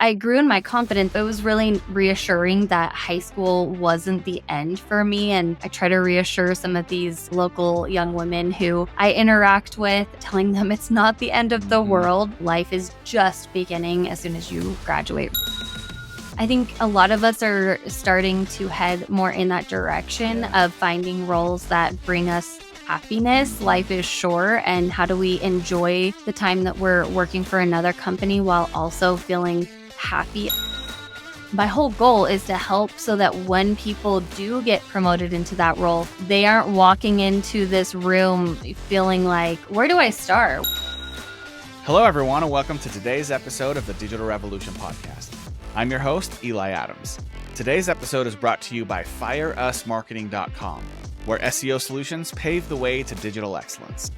I grew in my confidence. It was really reassuring that high school wasn't the end for me. And I try to reassure some of these local young women who I interact with, telling them it's not the end of the world. Life is just beginning as soon as you graduate. I think a lot of us are starting to head more in that direction of finding roles that bring us happiness. Life is short, and how do we enjoy the time that we're working for another company while also feeling happy? My whole goal is to help so that when people do get promoted into that role, they aren't walking into this room feeling like, where do I start? Hello, everyone, and welcome to today's episode of the Digital Revolution Podcast. I'm your host, Eli Adams. Today's episode is brought to you by FireUsMarketing.com, where SEO solutions pave the way to digital excellence.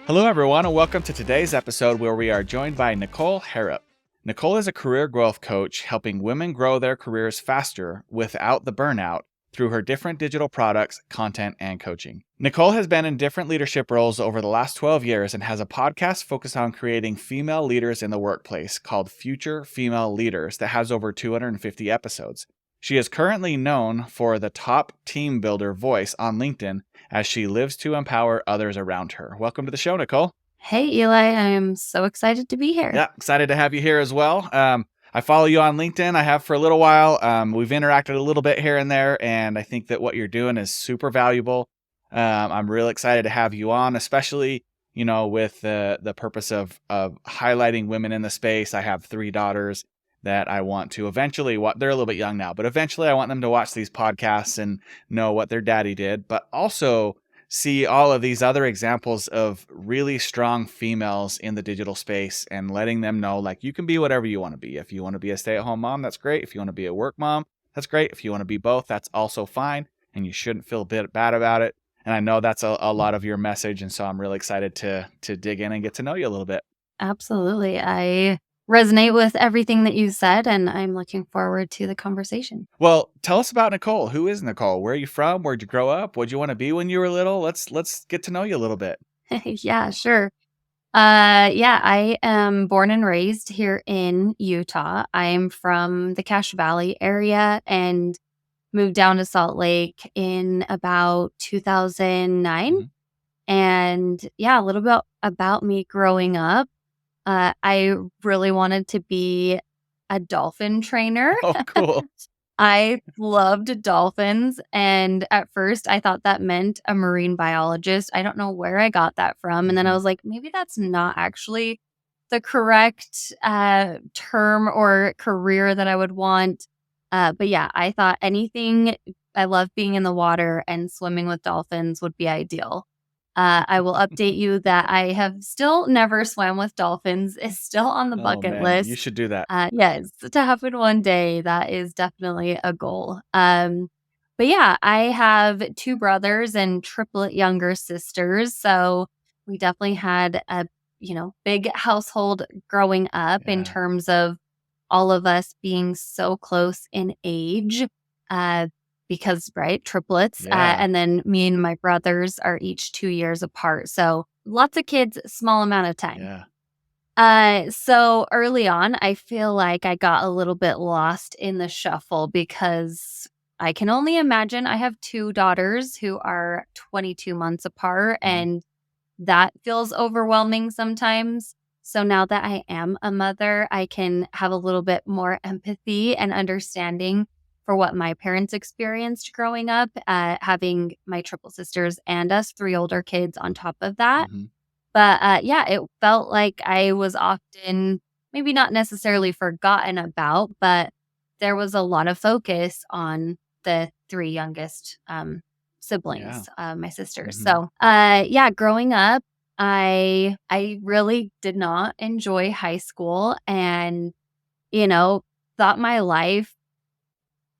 Hello, everyone, and welcome to today's episode where we are joined by Nicole Harrop. Nicole is a career growth coach helping women grow their careers faster without the burnout through her different digital products, content, and coaching. Nicole has been in different leadership roles over the last 12 years and has a podcast focused on creating female leaders in the workplace called Future Female Leaders that has over 250 episodes. She is currently known for the top team builder voice on LinkedIn as she lives to empower others around her. Welcome to the show, Nicole. Hey, Eli, I am so excited to be here. Yeah, excited to have you here as well. I follow you on LinkedIn. I have for a little while. We've interacted a little bit here and there, and I think that what you're doing is super valuable. I'm really excited to have you on, especially, with the purpose of highlighting women in the space. I have 3 daughters that I want to eventually they're a little bit young now, but eventually I want them to watch these podcasts and know what their daddy did, but also see all of these other examples of really strong females in the digital space and letting them know, like, you can be whatever you want to be. If you want to be a stay-at-home mom, that's great. If you want to be a work mom, that's great. If you want to be both, that's also fine. And you shouldn't feel a bit bad about it. And I know that's a lot of your message. And so I'm really excited to dig in and get to know you a little bit. Absolutely. I resonate with everything that you said, and I'm looking forward to the conversation. Well, tell us about Nicole. Who is Nicole? Where are you from? Where'd you grow up? What'd you want to be when you were little? Let's get to know you a little bit. Yeah, sure. I am born and raised here in Utah. I'm from the Cache Valley area and moved down to Salt Lake in about 2009. Mhm. And yeah, a little bit about me growing up. I really wanted to be a dolphin trainer. Oh, cool. I loved dolphins, and at first I thought that meant a marine biologist. I don't know where I got that from, and then I was like, maybe that's not actually the correct term or career that I would want. But yeah, I thought I love being in the water, and swimming with dolphins would be ideal. I will update you that I have still never swam with dolphins. It's still on the Oh, bucket man, list. you should do that. Yes, to happen one day. That is definitely a goal. But yeah, I have 2 brothers and triplet younger sisters. So we definitely had a, big household growing up in Yeah. terms of all of us being so close in age. Because, right, triplets. Yeah. And then me and my brothers are each 2 years apart. So lots of kids, small amount of time. So early on, I feel like I got a little bit lost in the shuffle because I can only imagine. I have 2 daughters who are 22 months apart, and that feels overwhelming sometimes. So now that I am a mother, I can have a little bit more empathy and understanding for what my parents experienced growing up, having my triple sisters and us 3 older kids on top of that. Mhm. But yeah, it felt like I was often maybe not necessarily forgotten about, but there was a lot of focus on the 3 youngest siblings, my sisters. Mhm. So yeah, growing up, I really did not enjoy high school, and thought my life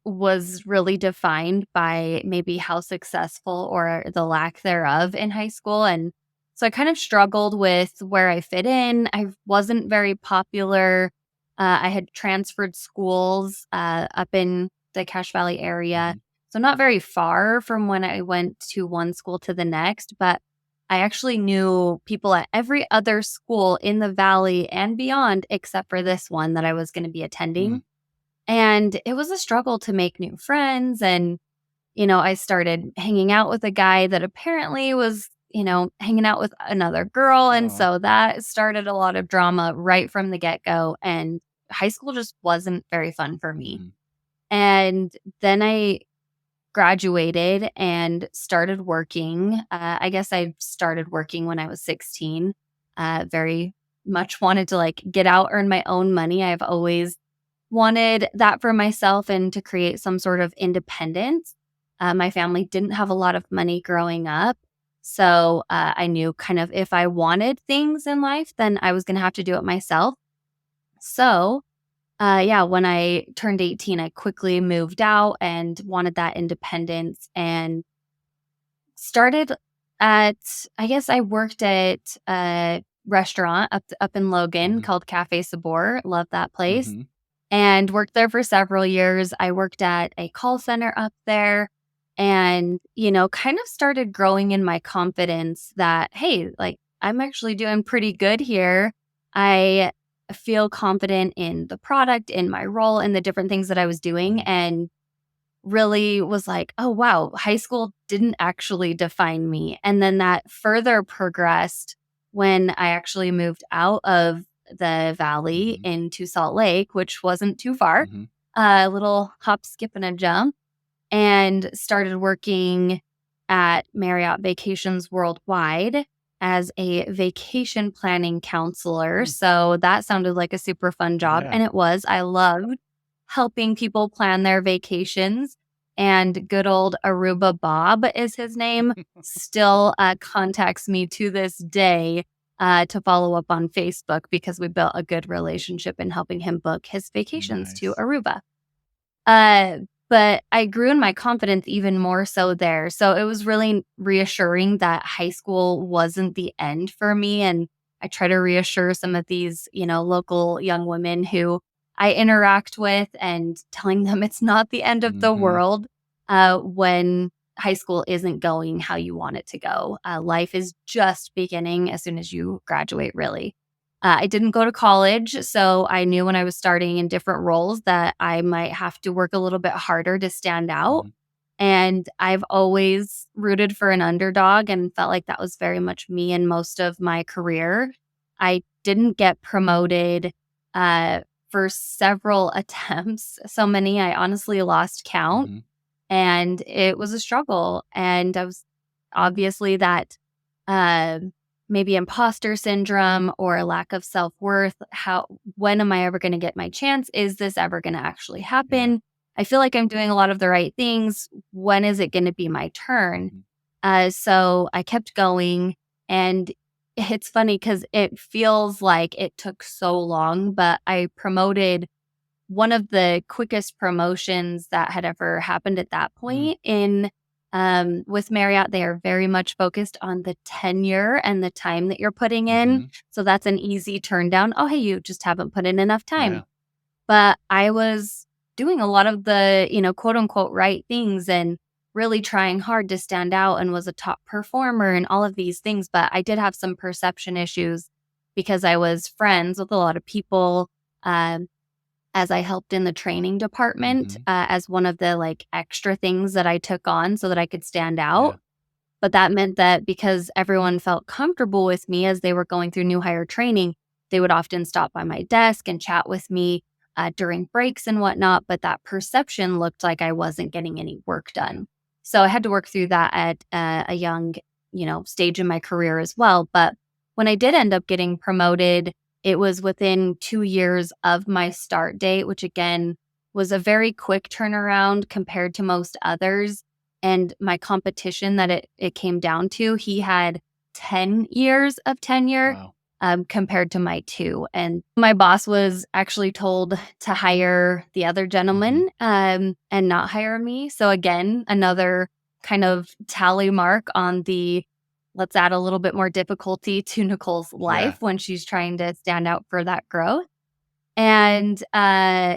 was really defined by maybe how successful or the lack thereof in high school. And so I kind of struggled with where I fit in. I wasn't very popular. I had transferred schools up in the Cache Valley area. Mhm. So not very far from when I went to one school to the next, but I actually knew people at every other school in the valley and beyond, except for this one that I was going to be attending. Mm. And it was a struggle to make new friends. And, I started hanging out with a guy that apparently was, hanging out with another girl. And Oh. so that started a lot of drama right from the get go. And high school just wasn't very fun for me. Mhm. And then I graduated and started working. I guess I started working when I was 16. Very much wanted to get out, earn my own money. I've always wanted that for myself and to create some sort of independence. My family didn't have a lot of money growing up. So I knew kind of if I wanted things in life, then I was going to have to do it myself. So yeah, when I turned 18, I quickly moved out and wanted that independence and started at, I guess I worked at a restaurant up in Logan Mhm. called Cafe Sabor. Love that place. Mhm. And worked there for several years. I worked at a call center up there and, kind of started growing in my confidence that, hey, I'm actually doing pretty good here. I feel confident in the product, in my role, in the different things that I was doing. Mhm. And really was like, oh, wow, high school didn't actually define me. And then that further progressed when I actually moved out of the valley Mhm. into Salt Lake, which wasn't too far, Mhm. a little hop, skip, and a jump, and started working at Marriott Vacations Worldwide as a vacation planning counselor. Mm. So that sounded like a super fun job. Yeah. And it was. I loved helping people plan their vacations. And good old Aruba Bob is his name, still contacts me to this day to follow up on Facebook because we built a good relationship in helping him book his vacations to Nice. Aruba. Uh, but I grew in my confidence even more so there. So it was really reassuring that high school wasn't the end for me. And I try to reassure some of these, local young women who I interact with and telling them it's not the end of the Mhm. world when high school isn't going how you want it to go. Life is just beginning as soon as you graduate, really. I didn't go to college, so I knew when I was starting in different roles that I might have to work a little bit harder to stand out. Mhm. And I've always rooted for an underdog and felt like that was very much me in most of my career. I didn't get promoted uh, for several attempts, so many I honestly lost count. Mhm. And it was a struggle. And I was obviously that uh, maybe imposter syndrome or a lack of self worth. When am I ever going to get my chance? Is this ever going to actually Yeah. happen? I feel like I'm doing a lot of the right things. When is it going to be my turn? Mhm. So I kept going. And it's funny because it feels like it took so long, but I promoted one of the quickest promotions that had ever happened at that Mm. point in with Marriott. They are very much focused on the tenure and the time that you're putting in. Mhm. So that's an easy turn down. Oh, hey, you just haven't put in enough Yeah. time. But I was doing a lot of the, quote unquote right things and really trying hard to stand out and was a top performer and all of these things. But I did have some perception issues because I was friends with a lot of people. Um, as I helped in the training department, Mhm. as one of the, extra things that I took on so that I could stand Yeah. out. But that meant that because everyone felt comfortable with me as they were going through new hire training, they would often stop by my desk and chat with me, during breaks and whatnot, but that perception looked like I wasn't getting any work Yeah. done. So I had to work through that at, a young, stage in my career as well. But when I did end up getting promoted, it was within 2 years of my start date, which again was a very quick turnaround compared to most others. And my competition that it came down to, he had 10 years of tenure, Wow. compared to my 2. And my boss was actually told to hire the other Mhm. gentleman, and not hire me. So again, another kind of tally mark on the let's add a little bit more difficulty to Nicole's Yeah. life when she's trying to stand out for that growth. And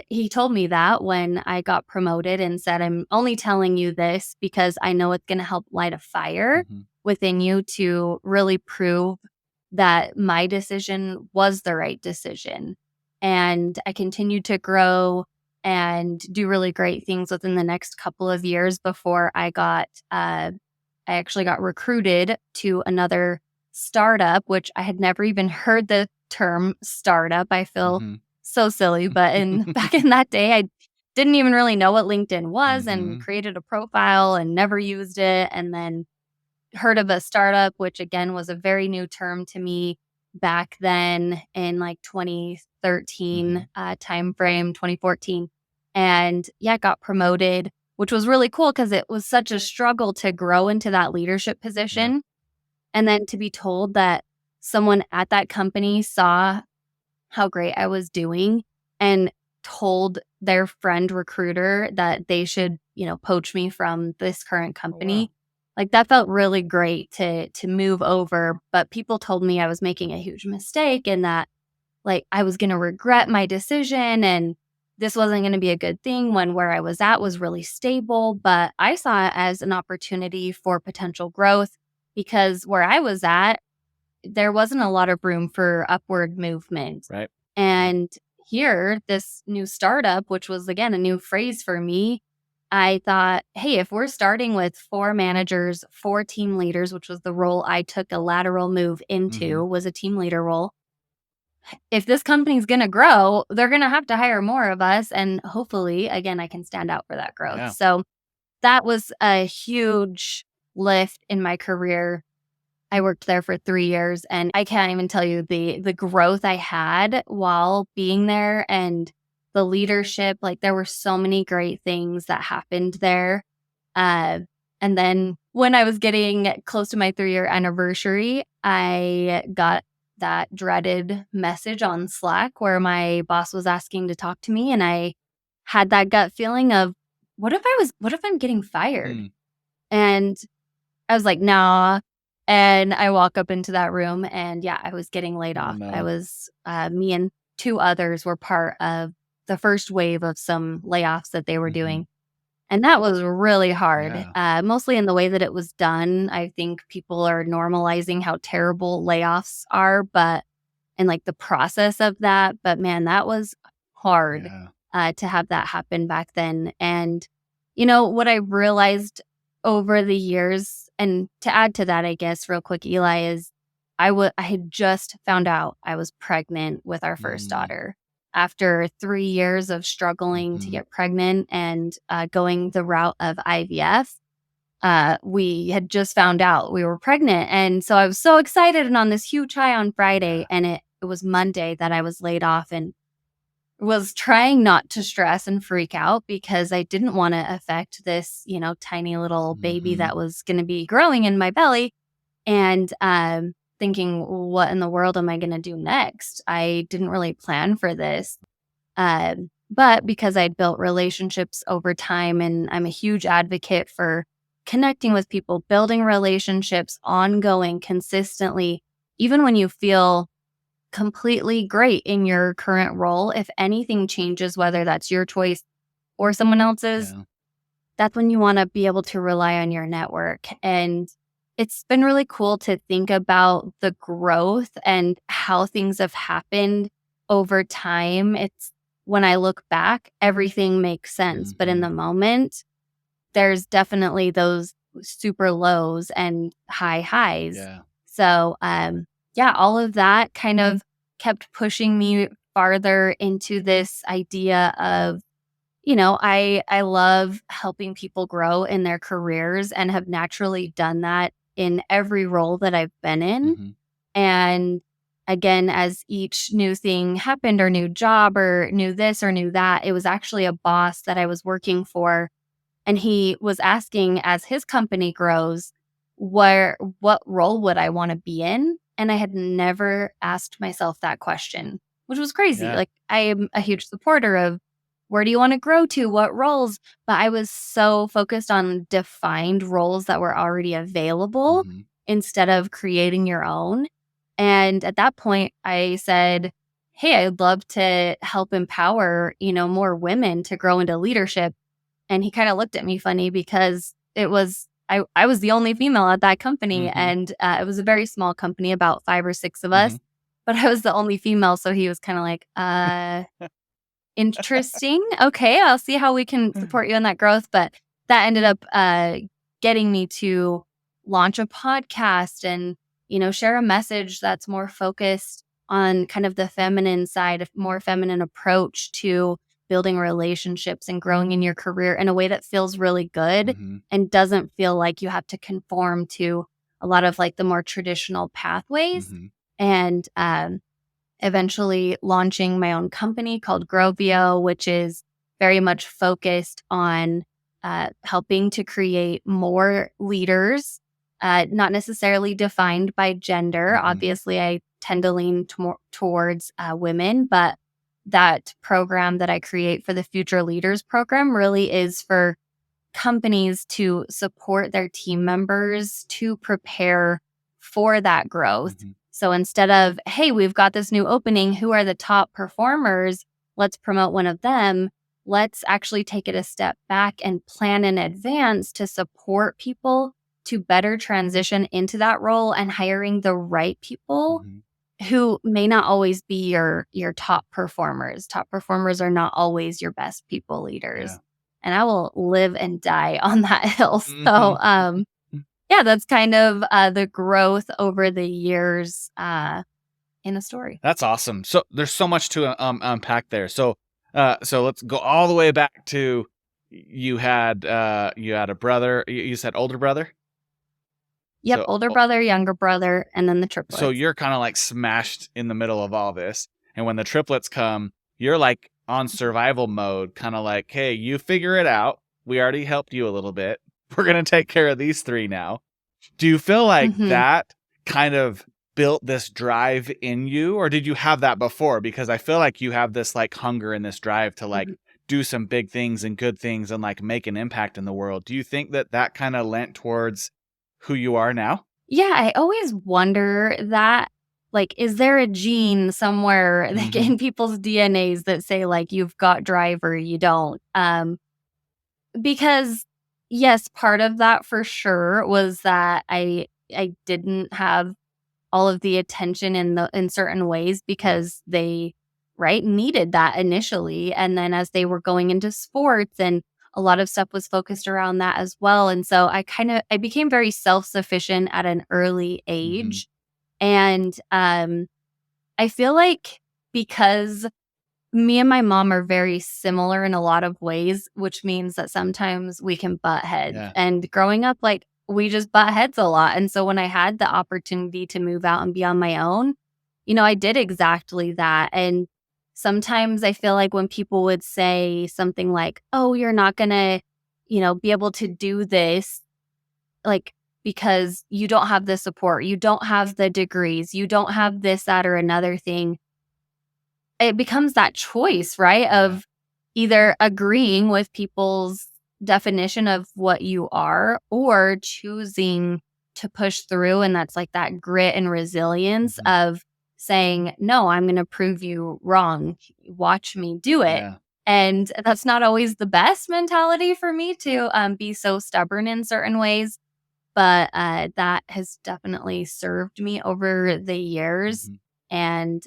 he told me that when I got promoted and said, I'm only telling you this because I know it's going to help light a fire. Mhm. within you to really prove that my decision was the right decision. And I continued to grow and do really great things within the next couple of years before I actually got recruited to another startup, which I had never even heard the term startup. I feel Mm-hmm. so silly, but back in that day, I didn't even really know what LinkedIn was and Mm-hmm. created a profile and never used it. And then heard of a startup, which again was a very new term to me back then in like 2013 time frame, 2014. And yeah, got promoted, which was really cool because it was such a struggle to grow into that leadership Yeah. position. And then to be told that someone at that company saw how great I was doing and told their friend recruiter that they should, poach me from this current Oh, wow. company. Like that felt really great to move over, but people told me I was making a huge mistake and that like I was going to regret my decision and this wasn't going to be a good thing when where I was at was really stable, but I saw it as an opportunity for potential growth because where I was at there wasn't a lot of room for upward movement. Right. Right. And here, this new startup, which was again a new phrase for me, I thought, hey, if we're starting with 4 managers, 4 team leaders, which was the role I took a lateral move Mm-hmm. into, was a team leader role. If this company's going to grow, they're going to have to hire more of us. And hopefully, again, I can stand out for that growth. Yeah. So that was a huge lift in my career. I worked there for 3 years, and I can't even tell you the growth I had while being there and the leadership. Like, there were so many great things that happened there. Uh, and then when I was getting close to my 3-year anniversary, I got that dreaded message on Slack where my boss was asking to talk to me, and I had that gut feeling of, what if I'm getting fired? Mm. And I was like, "Nah." And I walk up into that room and yeah, I was getting laid Oh, off. I no. was, me and 2 others were part of the first wave of some layoffs that they were Mm-hmm. doing. And that was really hard, Yeah. mostly in the way that it was done. I think people are normalizing how terrible layoffs are, but and like the process of that. But man, that was hard Yeah. to have that happen back then. And, what I realized over the years, and to add to that, I guess, real quick, Eli, is I had just found out I was pregnant with our first Mm. daughter. After 3 years of struggling to Mm-hmm. get pregnant and going the route of IVF, we had just found out we were pregnant. And so I was so excited and on this huge high on Friday. Yeah. And it was Monday that I was laid off and was trying not to stress and freak out because I didn't want to affect this, tiny little baby Mm-hmm. that was going to be growing in my belly. And thinking, what in the world am I going to do next? I didn't really plan for this. But because I'd built relationships over time and I'm a huge advocate for connecting with people, building relationships ongoing, consistently, even when you feel completely great in your current role, if anything changes, whether that's your choice or someone else's, Yeah. that's when you want to be able to rely on your network. And it's been really cool to think about the growth and how things have happened over time. It's when I look back, everything makes sense. But in Mm-hmm. the moment, there's definitely those super lows and high highs. Yeah. So, yeah, all of that kind of kept pushing me farther into this idea of I love helping people grow in their careers and have naturally done that in every role that I've been in. Mm-hmm. And again, as each new thing happened or new job or new this or new that, it was actually a boss that I was working for. And he was asking as his company grows, what role would I want to be in? And I had never asked myself that question, which was crazy. Yeah. Like I am a huge supporter of where do you want to grow to? What roles? But I was so focused on defined roles that were already available Mm-hmm. instead of creating your own. And at that point, I said, hey, I'd love to help empower, more women to grow into leadership. And he kind of looked at me funny because I was the only female at that company, Mm-hmm. and it was a very small company, about 5 or 6 of Mm-hmm. us, but I was the only female, so he was kind of like, interesting. Okay, I'll see how we can support you in that growth. But that ended up getting me to launch a podcast and, share a message that's more focused on kind of the feminine side, a more feminine approach to building relationships and growing in your career in a way that feels really good Mm-hmm. and doesn't feel like you have to conform to a lot of like the more traditional pathways. Mm-hmm. And eventually launching my own company called Grovio, which is very much focused on helping to create more leaders, not necessarily defined by gender. Mm-hmm. Obviously, I tend to lean towards women, but that program that I create for the Future Leaders program really is for companies to support their team members to prepare for that growth. Mm-hmm. So instead of, hey, we've got this new opening, who are the top performers? Let's promote one of them. Let's actually take it a step back and plan in advance to support people to better transition into that role and hiring the right people Mm-hmm. who may not always be your top performers. Top performers are not always your best people Yeah. leaders. And I will live and die on that hill. So, Mm-hmm. yeah, that's kind of the growth over the years in a story. That's awesome. So there's so much to unpack there. So let's go all the way back to you had a brother. You said older brother. Yep, So older brother, younger brother, and then the so triplets. you're kind of like smashed in the middle of all this, and when the triplets come, you're like on survival mode, kind of like, hey, you figure it out. We already helped you a little bit. We're gonna take care of these three now. Do you feel like Hmm. that kind of built this drive in you, or did you have that before? Because I feel like you have this like hunger and this drive to like do some big things and good things and like make an impact in the world. Do you think that kind of lent towards who you are now? Yeah, I always wonder that. Like, is there a gene somewhere like Mm-hmm. in people's DNAs that say like you've got drive or you don't? Because yes, part of that for sure was that I didn't have all of the attention in certain ways Yeah. because they needed that initially, and then as they were going into sports and a lot of stuff was focused around that as well, and so I became very self-sufficient at an early Mm-hmm. age. And I feel like because me and my mom are very similar in a lot of ways, which means that sometimes we can butt heads. Yeah. And growing up, like, we just butt heads a lot. And so when I had the opportunity to move out and be on my own, I did exactly that. And sometimes I feel like when people would say something like, oh, you're not going to, be able to do this, like, because you don't have the support, you don't have the degrees, you don't have this, that, or another thing, it becomes that choice, right? Yeah. Of either agreeing with people's definition of what you are or choosing to push through. And that's like that grit and resilience Mm-hmm. of saying, no, I'm going to prove you wrong. Watch me do it. Yeah. And that's not always the best mentality for me to be so stubborn in certain ways. But that has definitely served me over the years. Mm-hmm. And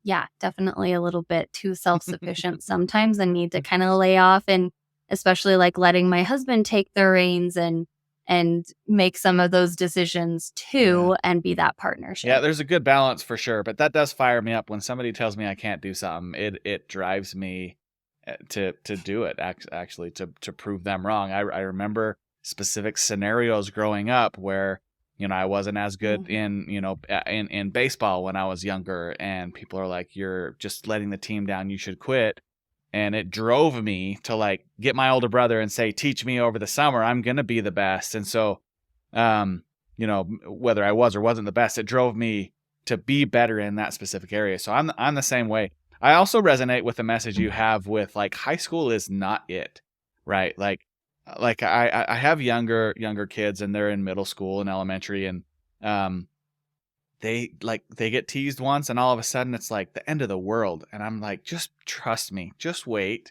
yeah, definitely a little bit too self-sufficient sometimes and need to kind of lay off, and especially like letting my husband take the reins and make some of those decisions Yeah. too and be that Yeah, partnership. there's a good balance for sure, but that does fire me up when somebody tells me I can't do something. It drives me to do it, actually to prove them wrong. I remember specific scenarios growing up where I wasn't as good Mhm. in in baseball when I was younger, and people are like, "You're just letting the team down. You should quit." And it drove me to like get my older brother and say, "Teach me over the summer. I'm gonna be the best." And so, um, whether I was or wasn't the best, it drove me to be better in that specific area. So I'm the same way. I also resonate with the message you have with like high school is not it, right? Like I have younger kids and they're in middle school and elementary, and um they get teased once and all of a sudden it's like the end of the world, and I'm like, just trust me, just wait,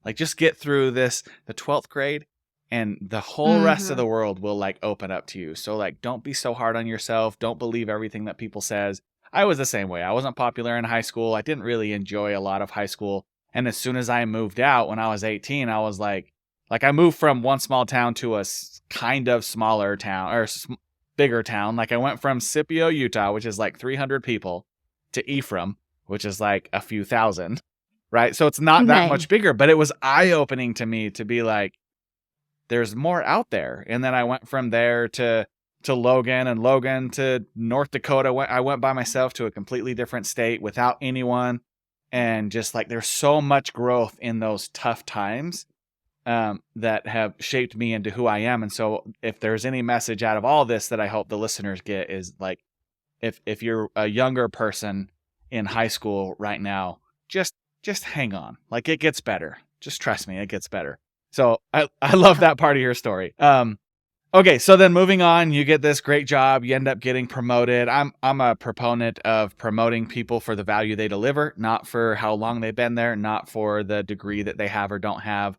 like just get through this, the 12th grade. and the whole rest of Mhm. the world will like open up to you. So like, don't be so hard on yourself. Don't believe everything that people says. I was the same way. I wasn't popular in high school. I didn't really enjoy a lot of high school. And as soon as I moved out when I was 18, I was like I moved from one small town to a kind of smaller town or bigger town. Like I went from Scipio, Utah, which is like 300 people, to Ephraim, which is like a few thousand, right? So it's not that Nice. much bigger, but it was eye-opening to me to be like, there's more out there. And then I went from there to Logan, and Logan to North Dakota. I went by myself to a completely different state without anyone. And just like there's so much growth in those tough times that have shaped me into who I am. And so if there's any message out of all this that I hope the listeners get is like, if you're a younger person in high school right now, just hang on. Like it gets better. Just trust me, it gets better. So I love that part of your story. Okay, so then moving on, you get this great job, you end up getting promoted. I'm a proponent of promoting people for the value they deliver, not for how long they've been there, not for the degree that they have or don't have.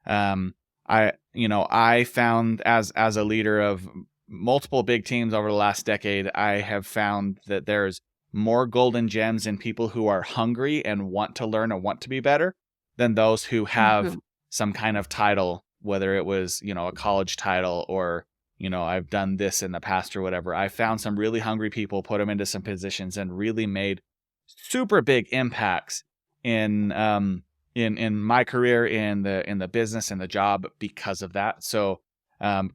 I found as a leader of multiple big teams over the last decade, I have found that there's more golden gems in people who are hungry and want to learn and want to be better than those who have Mhm. some kind of title, whether it was, a college title or, I've done this in the past or whatever. I found some really hungry people, put them into some positions and really made super big impacts in my career, in the business and the job because of that. So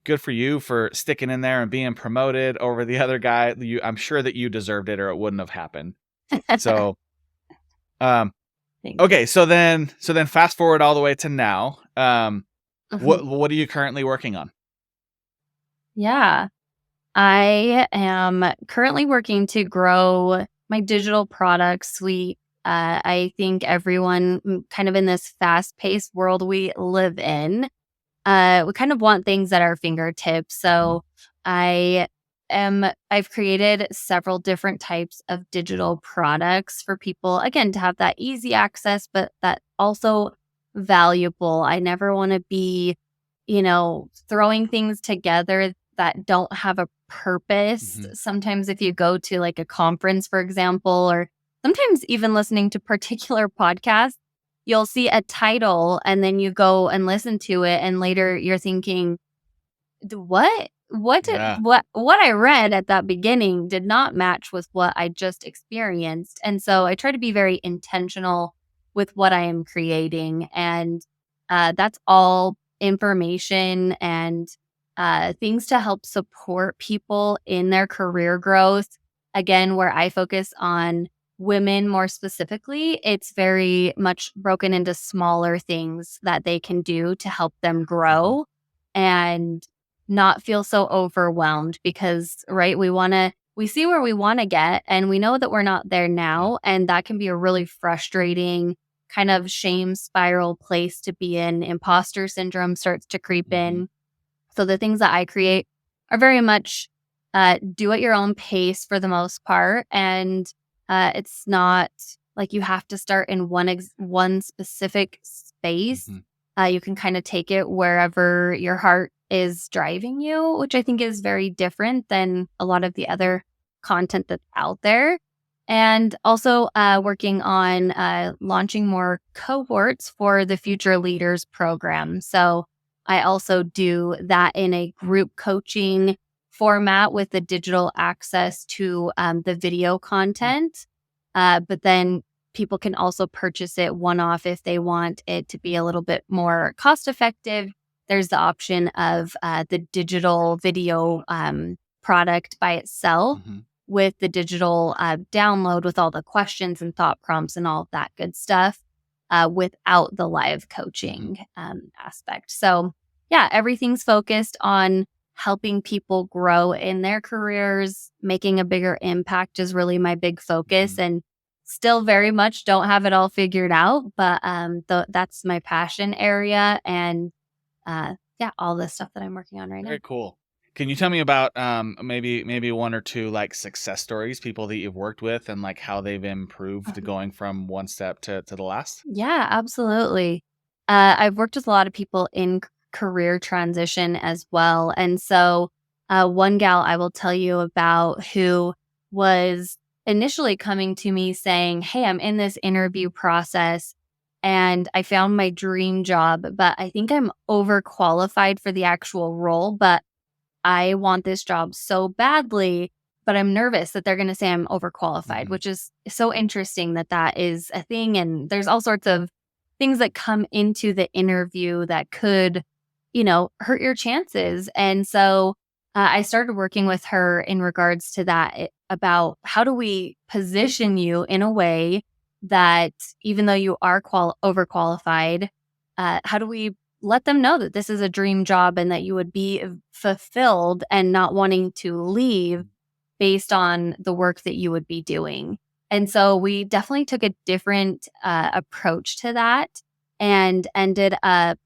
good for you for sticking in there and being promoted over the other guy. I'm sure that you deserved it or it wouldn't have happened. So um, Thank you. okay, so then fast forward all the way to now. Mhm. What are you currently working on? Yeah. I am currently working to grow my digital product suite. I think everyone kind of in this fast-paced world we live in, we kind of want things at our fingertips. Mhm. So I've created several different types of digital products for people, again, to have that easy access, but that also valuable. I never want to be, throwing things together that don't have a purpose. Mhm. Sometimes if you go to like a conference, for example, or sometimes even listening to particular podcasts, you'll see a title and then you go and listen to it and later you're thinking, What? Yeah. What I read at that beginning did not match with what I just experienced." And so I try to be very intentional with what I am creating, and that's all information and things to help support people in their career growth. Again, where I focus on women more specifically, it's very much broken into smaller things that they can do to help them Mhm. grow and not feel so overwhelmed because, right, we see where we wanna get, and we know that we're not there Yeah. now, and that can be a really frustrating kind of shame spiral place to be in. Imposter syndrome starts to creep Mhm. in. So the things that I create are very much, do at your own pace for the most part, and, it's not like you have to start in one specific space. Mhm. You can kinda take it wherever your heart is driving you, which I think is very different than a lot of the other content that's out there. And also, working on, launching more cohorts for the Future Leaders program. So I also do that in a group coaching format with the digital access to the video Mm. content. But then people can also purchase it one off if they want it to be a little bit more cost effective. There's the option of the digital video product by itself Mhm. with the digital download with all the questions and thought prompts and all of that good stuff without the live Mhm. coaching aspect. So, yeah, everything's focused on helping people grow in their careers. Making a bigger impact is really my big focus, Mhm. and still very much don't have it all figured out, but that's my passion area. And yeah, all the stuff that I'm working on right now. Very cool. Can you tell me about maybe one or two like success stories, people that you've worked with and like how they've improved Mhm. going from one step to the last? Yeah, absolutely. I've worked with a lot of people in career transition as well. And so one gal I will tell you about who was initially coming to me saying, hey, I'm in this interview process and I found my dream job, but I think I'm overqualified for the actual role, but I want this job so badly, but I'm nervous that they're going to say I'm overqualified, which is so interesting that that is a thing. And there's all sorts of things that come into the interview that could, hurt your chances. And so I started working with her in regards to that about how do we position you in a way that even though you are overqualified, how do we let them know that this is a dream job and that you would be fulfilled and not wanting to leave based on the work that you would be doing. And so we definitely took a different approach to that and ended up,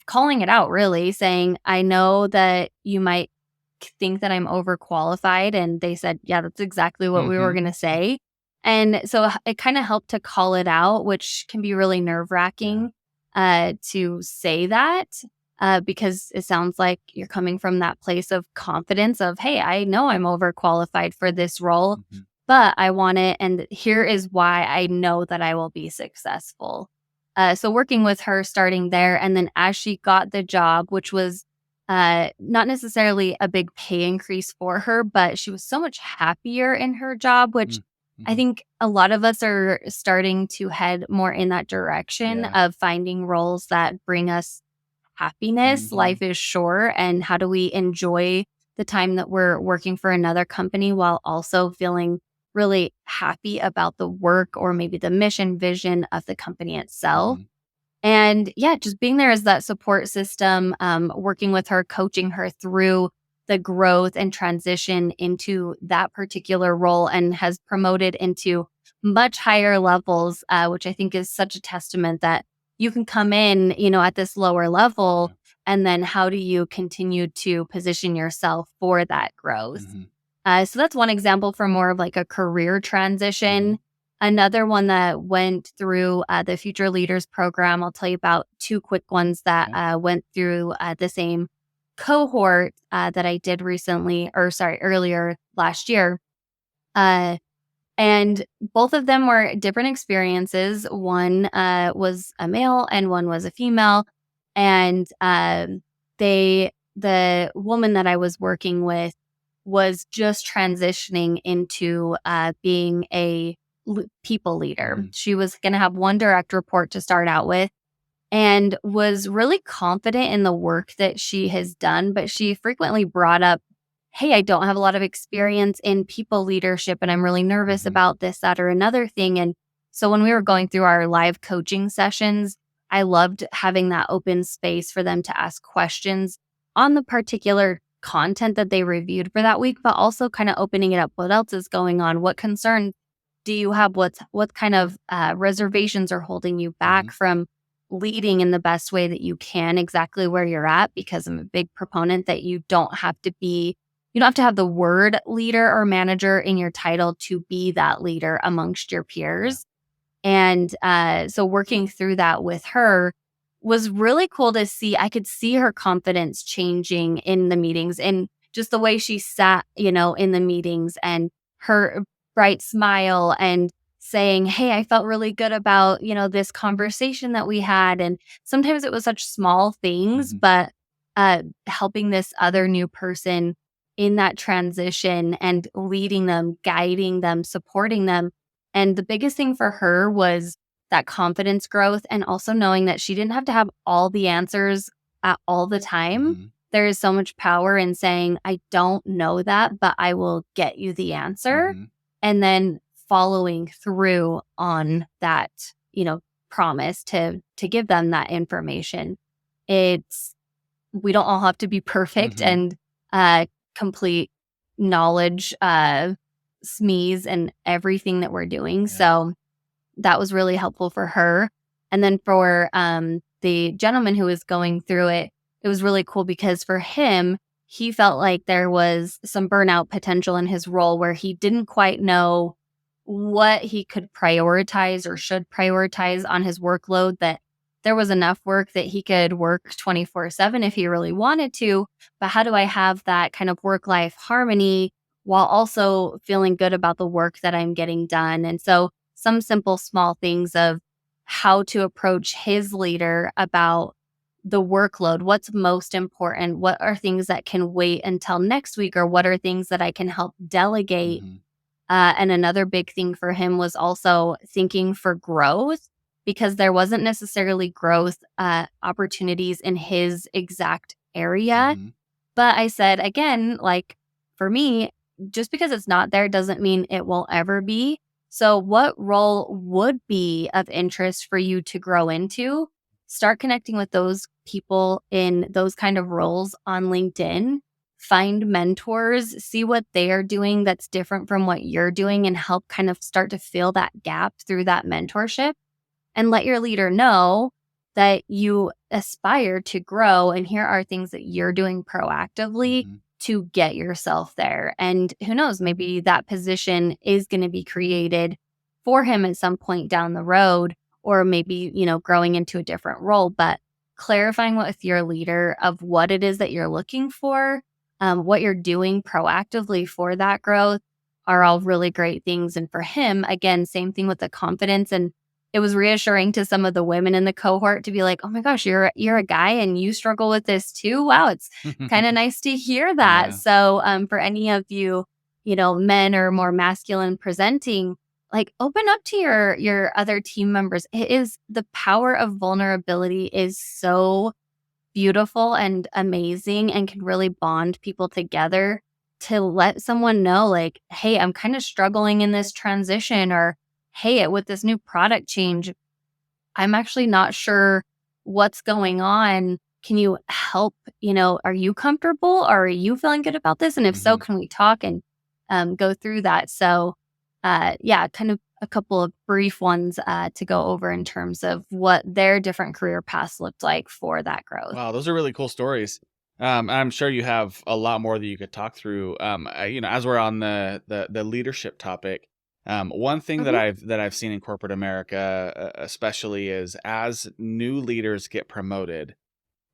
calling it out, really saying, I know that you might think that I'm overqualified. And they said, yeah, that's exactly what we were going to say. And so it kind of helped to call it out, which can be really nerve-wracking to say that because it sounds like you're coming from that place of confidence of, hey, I know I'm overqualified for this role, but I want it. And here is why I know that I will be successful. So working with her starting there. And then as she got the job, which was not necessarily a big pay increase for her, but she was so much happier in her job, which I think a lot of us are starting to head more in that direction of finding roles that bring us happiness. Life is short. And how do we enjoy the time that we're working for another company while also feeling really happy about the work or maybe the mission vision of the company itself? And just being there as that support system, working with her, coaching her through the growth and transition into that particular role and has promoted into much higher levels, which I think is such a testament that you can come in, at this lower level, and then how do you continue to position yourself for that growth? So that's one example for more of like a career transition. Another one that went through the Future Leaders program, I'll tell you about two quick ones that went through the same cohort that I did earlier last year. And both of them were different experiences. One was a male and one was a female. And the woman that I was working with was just transitioning into being a people leader. She was going to have one direct report to start out with and was really confident in the work that she has done. But she frequently brought up, hey, I don't have a lot of experience in people leadership and I'm really nervous about this, that, or another thing. And so when we were going through our live coaching sessions, I loved having that open space for them to ask questions on the particular content that they reviewed for that week, but also kind of opening it up. What else is going on? What concerns do you have? What kind of reservations are holding you back from leading in the best way that you can exactly where you're at? Because I'm a big proponent that you don't have to have the word leader or manager in your title to be that leader amongst your peers. And so working through that with her was really cool to see. I could see her confidence changing in the meetings and just the way she sat, in the meetings and her bright smile and saying, hey, I felt really good about, this conversation that we had. And sometimes it was such small things, but helping this other new person in that transition and leading them, guiding them, supporting them. And the biggest thing for her was that confidence growth and also knowing that she didn't have to have all the answers at all the time. There is so much power in saying, I don't know that, but I will get you the answer. And then following through on that, promise to give them that information. We don't all have to be perfect and complete knowledge SMEs and everything that we're doing. So that was really helpful for her. And then for the gentleman who was going through it, it was really cool because for him, he felt like there was some burnout potential in his role where he didn't quite know what he could prioritize or should prioritize on his workload, that there was enough work that he could work 24/7 if he really wanted to, but how do I have that kind of work-life harmony while also feeling good about the work that I'm getting done? And so some simple small things of how to approach his leader about the workload. What's most important? What are things that can wait until next week? Or what are things that I can help delegate? Mm-hmm. And another big thing for him was also thinking for growth because there wasn't necessarily growth opportunities in his exact area. Mm-hmm. But I said, again, like for me, just because it's not there doesn't mean it will ever be. So, what role would be of interest for you to grow into? Start connecting with those people in those kind of roles on LinkedIn. Find mentors, see what they are doing that's different from what you're doing, and help kind of start to fill that gap through that mentorship. And let your leader know that you aspire to grow. And here are things that you're doing proactively Mm-hmm. to get yourself there. And who knows, maybe that position is going to be created for him at some point down the road, or maybe, growing into a different role. But clarifying with your leader of what it is that you're looking for, what you're doing proactively for that growth are all really great things. And for him, again, same thing with the confidence. And it was reassuring to some of the women in the cohort to be like, "Oh my gosh, you're a guy and you struggle with this too. Wow, it's kind of nice to hear that." Yeah. So, for any of you, men or more masculine presenting, like open up to your other team members. It is the power of vulnerability is so beautiful and amazing and can really bond people together to let someone know like, "Hey, I'm kind of struggling in this transition," or "Hey, with this new product change, I'm actually not sure what's going on. Can you help? Are you comfortable? Or are you feeling good about this? And if so, Mm-hmm. can we talk and go through that?" So, yeah, kind of a couple of brief ones to go over in terms of what their different career paths looked like for that growth. Wow, those are really cool stories. I'm sure you have a lot more that you could talk through. As we're on the leadership topic, one thing that Mhm. I've seen in corporate America, especially, is as new leaders get promoted,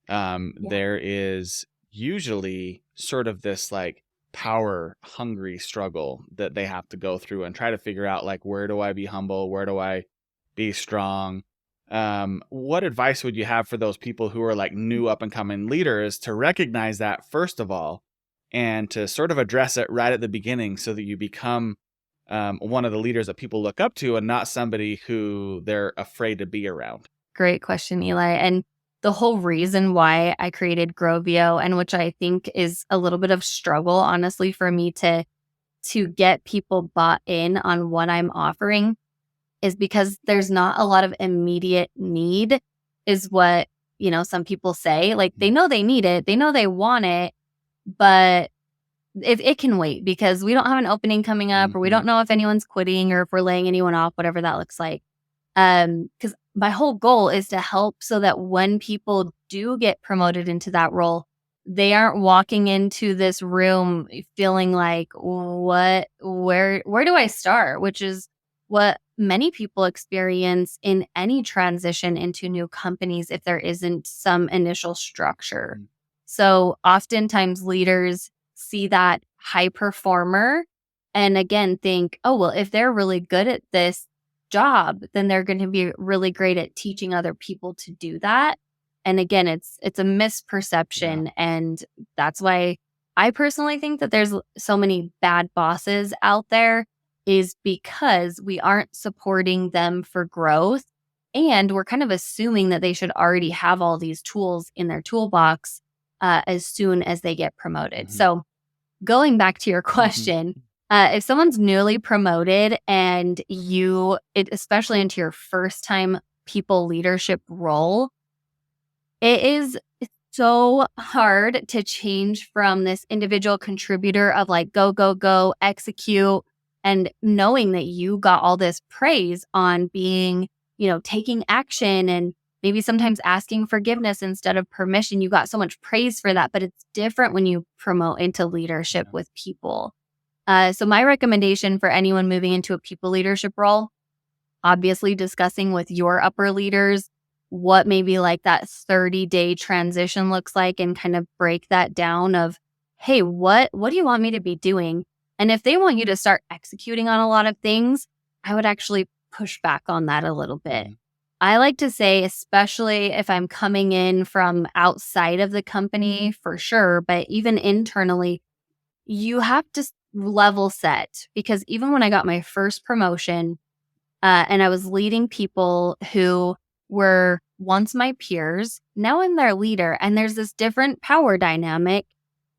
Yeah. there is usually sort of this like power hungry struggle that they have to go through and try to figure out like, where do I be humble? Where do I be strong? What advice would you have for those people who are like new up and coming leaders to recognize that first of all, and to sort of address it right at the beginning so that you become one of the leaders that people look up to and not somebody who they're afraid to be around? Great question, Eli. And the whole reason why I created Grovio, and which I think is a little bit of struggle, honestly, for me to get people bought in on what I'm offering, is because there's not a lot of immediate need, is what some people say. Like they know they need it, they know they want it, but it can wait because we don't have an opening coming up, or we Mm-hmm. don't know if anyone's quitting or if we're laying anyone off, whatever that looks like. Because my whole goal is to help so that when people do get promoted into that role, they aren't walking into this room feeling like, where do I start? Which is what many people experience in any transition into new companies if there isn't some initial structure. So oftentimes leaders see that high performer and again think, "Oh, well, if they're really good at this job, then they're going to be really great at teaching other people to do that." And again, it's a Yeah. misperception. And that's why I personally think that there's so many bad bosses out there, is because we aren't supporting them for growth. And we're kind of assuming that they should already have all these tools in their toolbox as soon as they get promoted. Mm-hmm. So going back to your Mm-hmm. question, if someone's newly promoted and especially into your first time people leadership role, it's so hard to change from this individual contributor of like, go, go, go, execute, and knowing that you got all this praise on being, taking action and maybe sometimes asking forgiveness instead of permission. You got so much praise for that, but it's different when you promote into leadership Yeah. with people. So my recommendation for anyone moving into a people leadership role, obviously discussing with your upper leaders what maybe like that 30-day transition looks like and kind of break that down of, hey, what do you want me to be doing? And if they want you to start executing on a lot of things, I would actually push back on that a little bit. Mhm. I like to say, especially if I'm coming in from outside of the company, for sure, but even internally, you have to level set, because even when I got my first promotion, and I was leading people who were once my peers, now I'm their leader, and there's this different power dynamic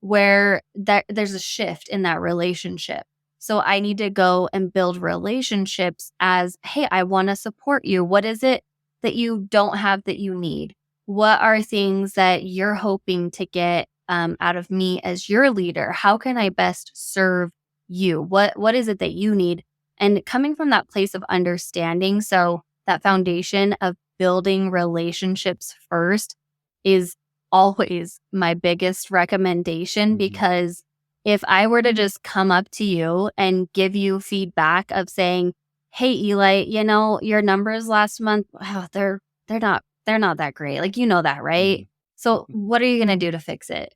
where there's a shift in that relationship. So I need to go and build relationships as, hey, I want to support you. What is it that you don't have that you need? What are things that you're hoping to get out of me as your leader? How can I best serve you? What is it that you need? And coming from that place of understanding, so that foundation of building relationships first is always my biggest recommendation, Mhm. because if I were to just come up to you and give you feedback of saying, "Hey Eli, your numbers last month, wow, they're not that great." Like, that, right? Mhm. So what are you going to do to fix it?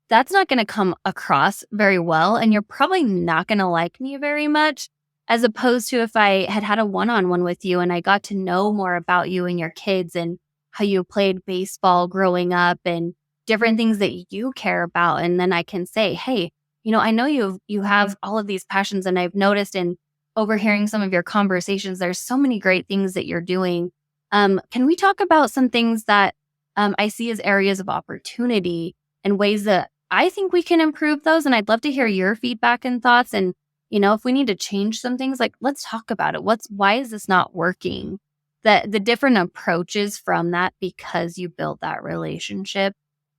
That's not going to come across very well, and you're probably not going to like me very much, as opposed to if I had had a one-on-one with you and I got to know more about you and your kids and how you played baseball growing up and different things that you care about. And then I can say, hey, I know you have all of these passions, and I've noticed in overhearing some of your conversations, there's so many great things that you're doing. Can we talk about some things that I see as areas of opportunity and ways that I think we can improve those? And I'd love to hear your feedback and thoughts. And, if we need to change some things, like, let's talk about it. Why is this not working? The different approaches from that, because you built that relationship,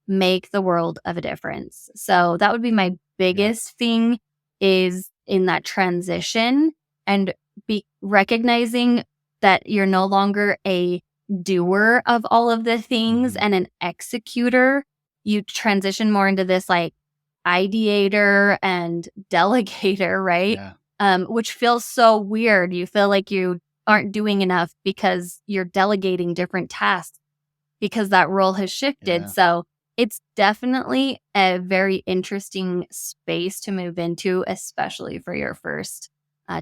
make the world of a difference. So that would be my Yeah. biggest thing, is in that transition, and be recognizing that you're no longer a doer of all of the things Mhm. and an executor. You transition more into this like ideator and delegator, right? Yeah. Which feels so weird. You feel like you aren't doing enough because you're delegating different tasks because that role has shifted. Yeah. So it's definitely a very interesting space to move into, especially for your first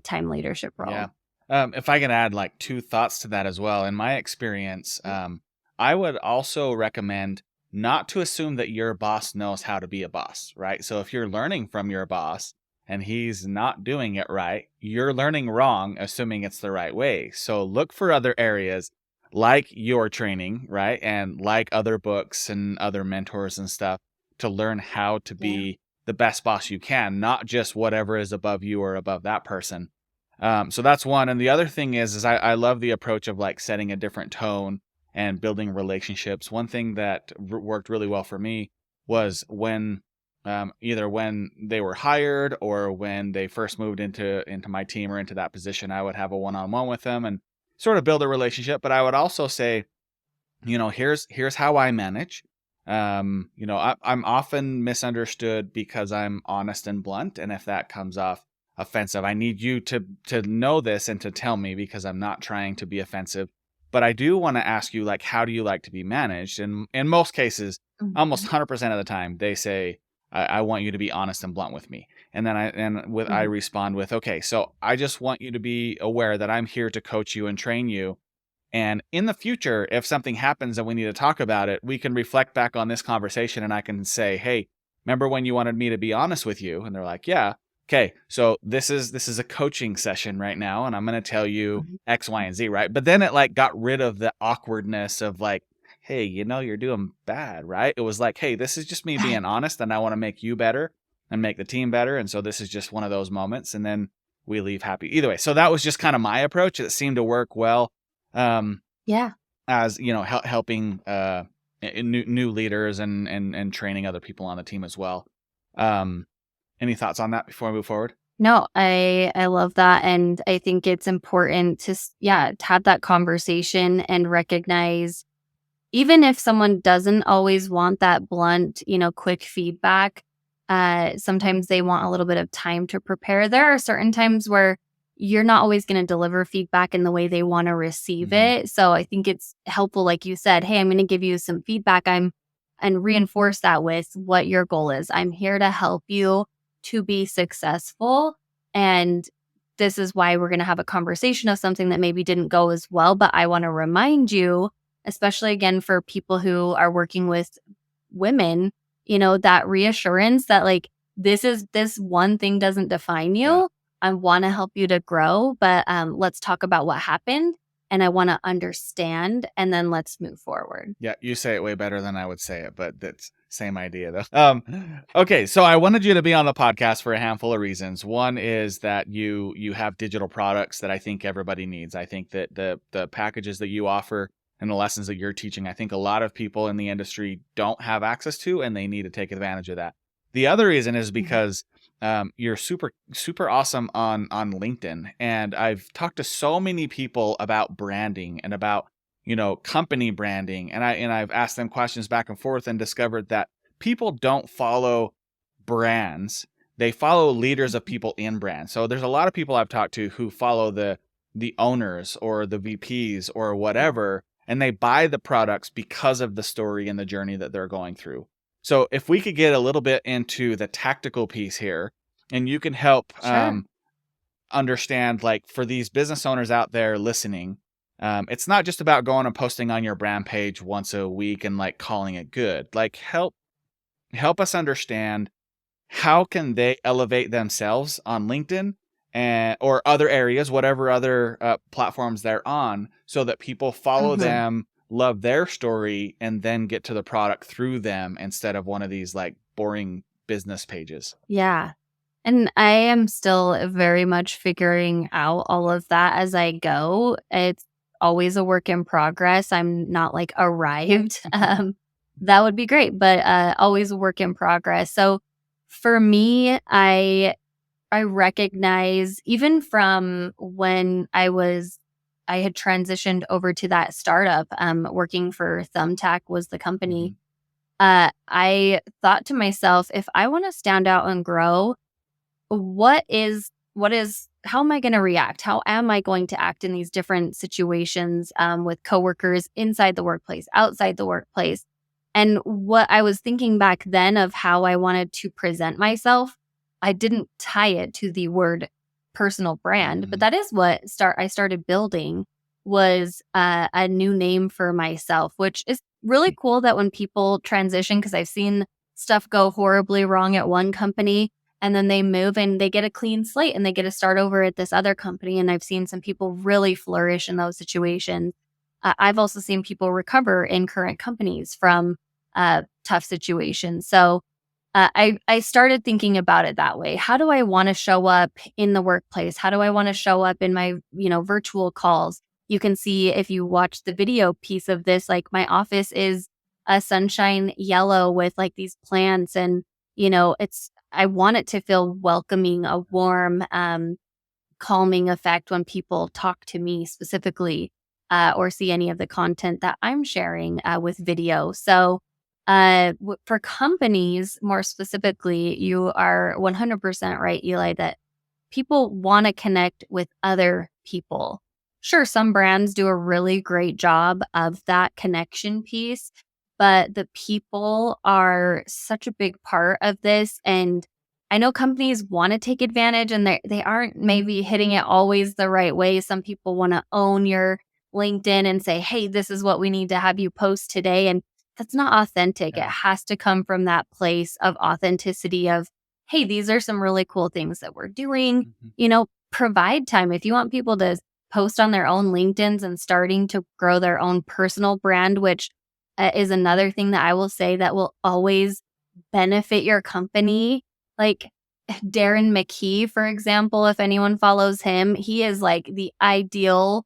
time leadership Yeah. role. If I can add like two thoughts to that as well. In my experience, I would also recommend not to assume that your boss knows how to be a boss, right? So if you're learning from your boss and he's not doing it right, you're learning wrong, assuming it's the right way. So look for other areas like your training, right? And like other books and other mentors and stuff to learn how to Yeah. be the best boss you can, not just whatever is above you or above that person. So that's one. And the other thing is I love the approach of like setting a different tone and building relationships. One thing that worked really well for me was when either when they were hired or when they first moved into my team or into that position, I would have a one-on-one with them and sort of build a relationship. But I would also say, here's how I manage. I'm often misunderstood because I'm honest and blunt, and if that comes off offensive, I need you to know this and to tell me, because I'm not trying to be offensive. But I do want to ask you, like, how do you like to be managed? And in most cases, almost Mhm. 100% of the time, they say, I want you to be honest and blunt with me. And then I Mhm. respond with, okay, so I just want you to be aware that I'm here to coach you and train you, and in the future, if something happens and we need to talk about it, we can reflect back on this conversation and I can say, "Hey, remember when you wanted me to be honest with you?" And they're like, "Yeah." Okay, so this is a coaching session right now, and I'm going to tell you Mhm. X, Y, and Z, right? But then it like got rid of the awkwardness of like, "Hey, you're doing bad," right? It was like, "Hey, this is just me being honest, and I want to make you better and make the team better, and so this is just one of those moments." And then we leave happy. Either way, so that was just kind of my approach. It seemed to work well. Um, Yeah. as helping new leaders and training other people on the team as well. Um, any thoughts on that before we move forward? No, I love that, and I think it's important to to have that conversation and recognize, even if someone doesn't always want that blunt, quick feedback, sometimes they want a little bit of time to prepare. There are certain times where you're not always going to deliver feedback in the way they want to receive it. So I think it's helpful, like you said, hey, I'm going to give you some feedback. And reinforce that with what your goal is. I'm here to help you to be successful. And this is why we're going to have a conversation of something that maybe didn't go as well. But I want to remind you, especially again, for people who are working with women, that reassurance that like, this one thing doesn't define you. Yeah. I want to help you to grow, but let's talk about what happened. And I want to understand, and then let's move forward. Yeah, you say it way better than I would say it, but that's same idea though. Okay, so I wanted you to be on the podcast for a handful of reasons. One is that you have digital products that I think everybody needs. I think that the packages that you offer and the lessons that you're teaching, I think a lot of people in the industry don't have access to, and they need to take advantage of that. The other reason is because you're super awesome on LinkedIn, and I've talked to so many people about branding and about company branding, and I've asked them questions back and forth and discovered that people don't follow brands; they follow leaders of people in brands. So there's a lot of people I've talked to who follow the owners or the VPs or whatever, and they buy the products because of the story and the journey that they're going through. So if we could get a little bit into the tactical piece here, and you can help Sure. understand, like for these business owners out there listening, it's not just about going and posting on your brand page once a week and like calling it good. Like help us understand how can they elevate themselves on LinkedIn or other areas, whatever other platforms they're on, so that people follow them, love their story, and then get to the product through them instead of one of these like boring business pages. Yeah. And I am still very much figuring out all of that as I go. It's always a work in progress. I'm not like arrived. That would be great, but always a work in progress. So for me, I recognize even from when I had transitioned over to that startup, working for Thumbtack was the company. I thought to myself, if I want to stand out and grow, what is how am I going to react? How am I going to act in these different situations with coworkers inside the workplace, outside the workplace? And what I was thinking back then of how I wanted to present myself, I didn't tie it to the word personal brand, but that is what I started building was a new name for myself, which is really cool that when people transition, because I've seen stuff go horribly wrong at one company, and then they move and they get a clean slate and they get to start over at this other company. And I've seen some people really flourish in those situations. I've also seen people recover in current companies from tough situations. So I started thinking about it that way. How do I want to show up in the workplace? How do I want to show up in my, virtual calls? You can see if you watch the video piece of this, like my office is a sunshine yellow with like these plants and, I want it to feel welcoming, a warm, calming effect when people talk to me specifically or see any of the content that I'm sharing with video. So for companies, more specifically, you are 100% right, Eli, that people want to connect with other people. Sure, some brands do a really great job of that connection piece, but the people are such a big part of this. And I know companies want to take advantage and they aren't maybe hitting it always the right way. Some people want to own your LinkedIn and say, hey, this is what we need to have you post today. And that's not authentic. Yeah. It has to come from that place of authenticity of, hey, these are some really cool things that we're doing. Provide time. If you want people to post on their own LinkedIns and starting to grow their own personal brand, which is another thing that I will say that will always benefit your company. Like Darren McKee, for example, if anyone follows him, he is like the ideal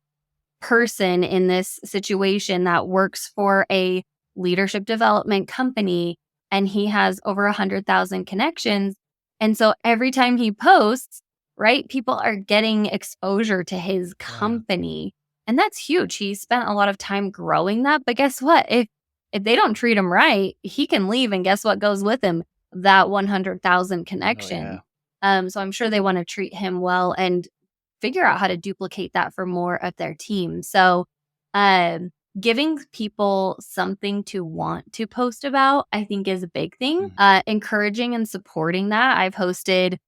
person in this situation that works for a leadership development company, and he has over 100,000 connections. And so every time he posts, right, people are getting exposure to his company. And that's huge. He spent a lot of time growing that. But guess what? If they don't treat him right, he can leave. And guess what goes with him? That 100,000 connection. So I'm sure they want to treat him well. And figure out how to duplicate that for more of their team. So, giving people something to want to post about, I think, is a big thing. Encouraging and supporting that. I've hosted,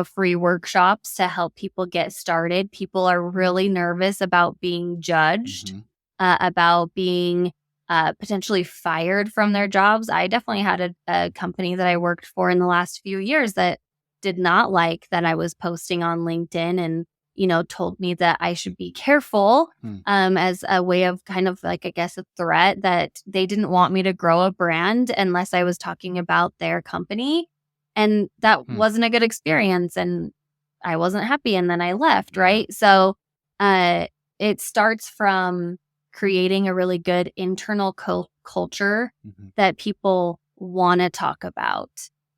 free workshops to help people get started. People are really nervous about being judged, about being potentially fired from their jobs. I definitely had a company that I worked for in the last few years that did not like that I was posting on LinkedIn and, told me that I should be careful as a way of kind of like, I guess, a threat that they didn't want me to grow a brand unless I was talking about their company. And that wasn't a good experience. And I wasn't happy. And then I left. Right. So it starts from creating a really good internal culture that people want to talk about,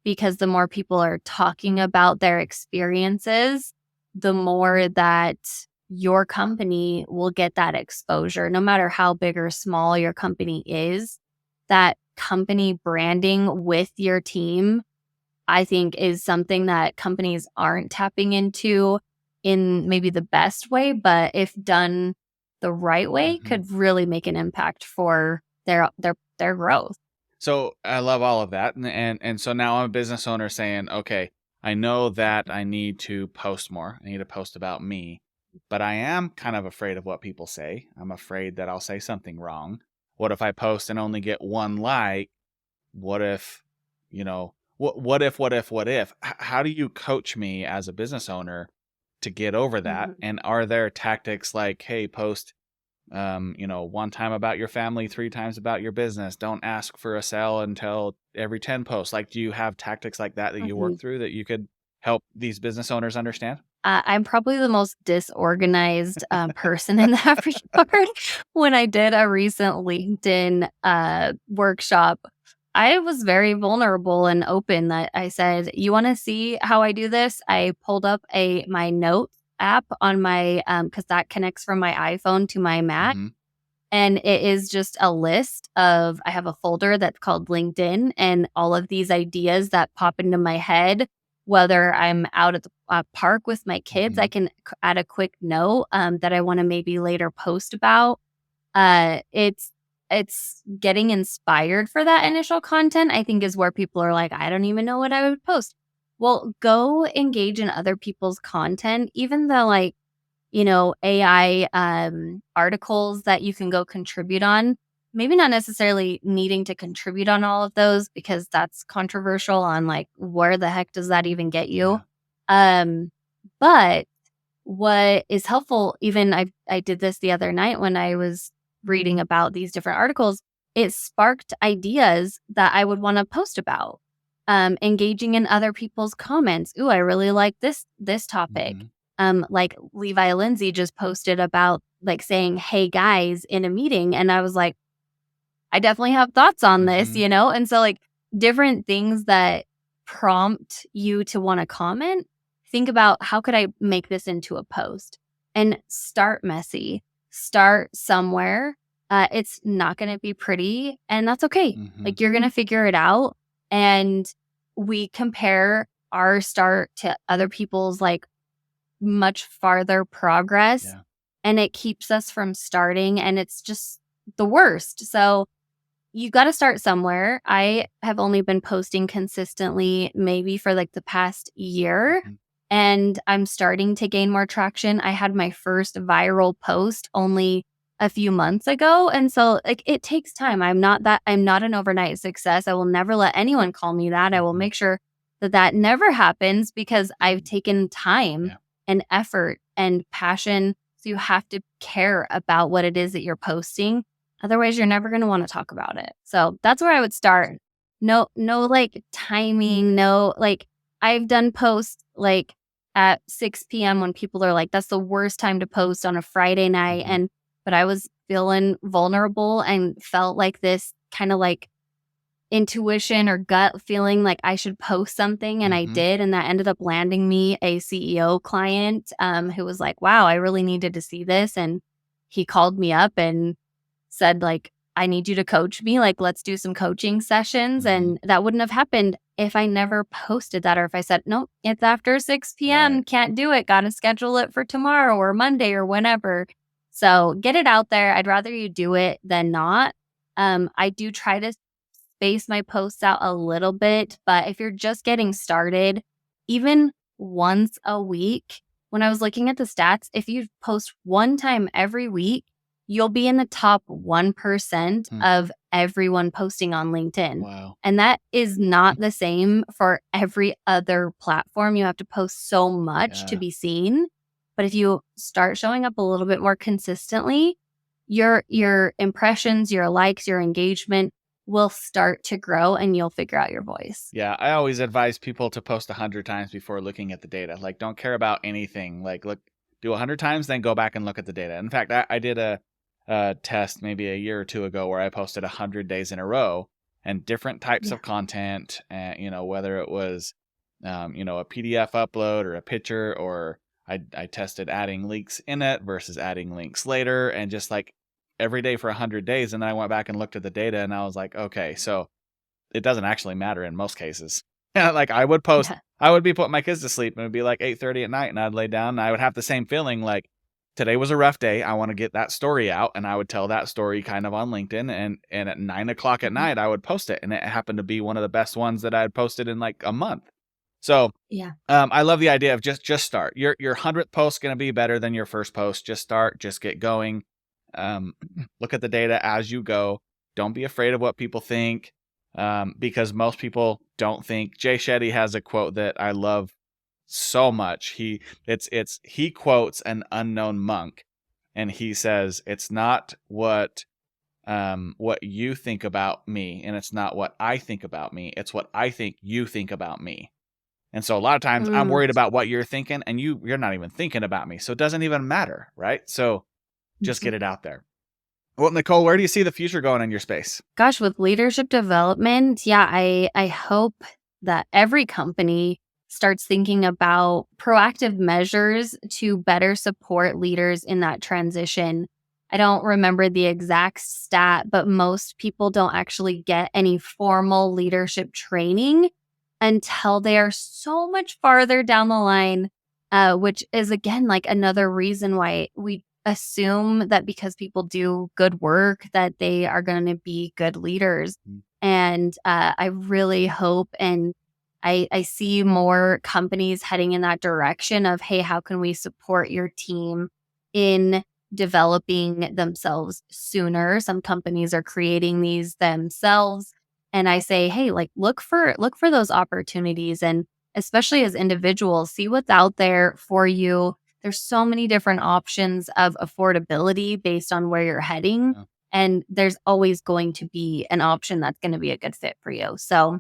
because the more people are talking about their experiences, the more that your company will get that exposure, no matter how big or small your company is. That company branding with your team, I think, is something that companies aren't tapping into in maybe the best way, but if done the right way, could really make an impact for their growth. So I love all of that. And so now I'm a business owner saying, okay, I know that I need to post more. I need to post about me, but I am kind of afraid of what people say. I'm afraid that I'll say something wrong. What if I post and only get one like? What if, what if? How do you coach me as a business owner to get over that? And are there tactics like, hey, post, one time about your family, 3 times about your business. Don't ask for a sale until every 10 posts. Like, do you have tactics like that you work through that you could help these business owners understand? I'm probably the most disorganized person in that regard. When I did a recent LinkedIn workshop, I was very vulnerable and open. That I said, "You want to see how I do this?" I pulled up my notes app on my because that connects from my iPhone to my Mac, and it is just a list of. I have a folder that's called LinkedIn, and all of these ideas that pop into my head. Whether I'm out at the park with my kids, I can add a quick note that I want to maybe later post about. It's getting inspired for that initial content, I think, is where people are like, I don't even know what I would post. Well, go engage in other people's content, even the AI articles that you can go contribute on. Maybe not necessarily needing to contribute on all of those, because that's controversial on like, where the heck does that even get you? But what is helpful, even I did this the other night when I was reading about these different articles, it sparked ideas that I would want to post about. Engaging in other people's comments. Ooh, I really like this topic. Like Levi Lindsay just posted about like saying, "Hey guys," in a meeting. And I was like, I definitely have thoughts on this, And so like different things that prompt you to want to comment. Think about, how could I make this into a post? And start messy. Start somewhere. It's not going to be pretty, and that's okay. Like, you're going to figure it out. And we compare our start to other people's like much farther progress, and it keeps us from starting, and it's just the worst. So you got to start somewhere. I have only been posting consistently maybe for like the past year, and I'm starting to gain more traction. I had my first viral post only a few months ago. And so like, it takes time. I'm not an overnight success. I will never let anyone call me that. I will make sure that never happens, because I've taken time and effort and passion. So you have to care about what it is that you're posting. Otherwise, you're never going to want to talk about it. So that's where I would start. No, like timing. No, like I've done posts like at 6 p.m. when people are like, that's the worst time to post on a Friday night. But I was feeling vulnerable and felt like this kind of like intuition or gut feeling like I should post something. And I did. And that ended up landing me a CEO client who was like, wow, I really needed to see this. And he called me up and said like, I need you to coach me. Like, let's do some coaching sessions. Mm-hmm. And that wouldn't have happened if I never posted that, or if I said, nope, it's after 6 p.m. Right. Can't do it. Got to schedule it for tomorrow or Monday or whenever. So get it out there. I'd rather you do it than not. I do try to space my posts out a little bit, but if you're just getting started, even once a week, when I was looking at the stats, if you post one time every week, you'll be in the top 1% of everyone posting on LinkedIn. Wow. And that is not the same for every other platform. You have to post so much to be seen. But if you start showing up a little bit more consistently, your impressions, your likes, your engagement will start to grow and you'll figure out your voice. Yeah, I always advise people to post 100 times before looking at the data. Like, don't care about anything. Like, do 100 times, then go back and look at the data. In fact, I did a test maybe a year or two ago where I posted 100 days in a row and different types of content, whether it was, a PDF upload or a picture, or I tested adding links in it versus adding links later, and just like every day for 100 days. And then I went back and looked at the data and I was like, okay, so it doesn't actually matter in most cases. Like I would post, I would be putting my kids to sleep and it would be like 8:30 at night and I'd lay down and I would have the same feeling like today was a rough day. I want to get that story out, and I would tell that story kind of on LinkedIn, and at 9:00 at night I would post it, and it happened to be one of the best ones that I had posted in like a month. So I love the idea of just start. Your 100th post going to be better than your first post. Just start, just get going. Look at the data as you go. Don't be afraid of what people think, because most people don't think. Jay Shetty has a quote that I love so much. He quotes an unknown monk, and he says, "It's not what you think about me, and it's not what I think about me. It's what I think you think about me." And so a lot of times I'm worried about what you're thinking, and you're not even thinking about me, so it doesn't even matter, right? So just get it out there. Well, Nicole, where do you see the future going in your space? Gosh, with leadership development, I hope that every company starts thinking about proactive measures to better support leaders in that transition. I don't remember the exact stat, but most people don't actually get any formal leadership training until they are so much farther down the line, which is, again, like another reason why we assume that because people do good work that they are going to be good leaders. And I really hope, and I see more companies heading in that direction of, hey, how can we support your team in developing themselves sooner? Some companies are creating these themselves. And I say, hey, like look for those opportunities. And especially as individuals, see what's out there for you. There's so many different options of affordability based on where you're heading. Yeah. And there's always going to be an option that's going to be a good fit for you. So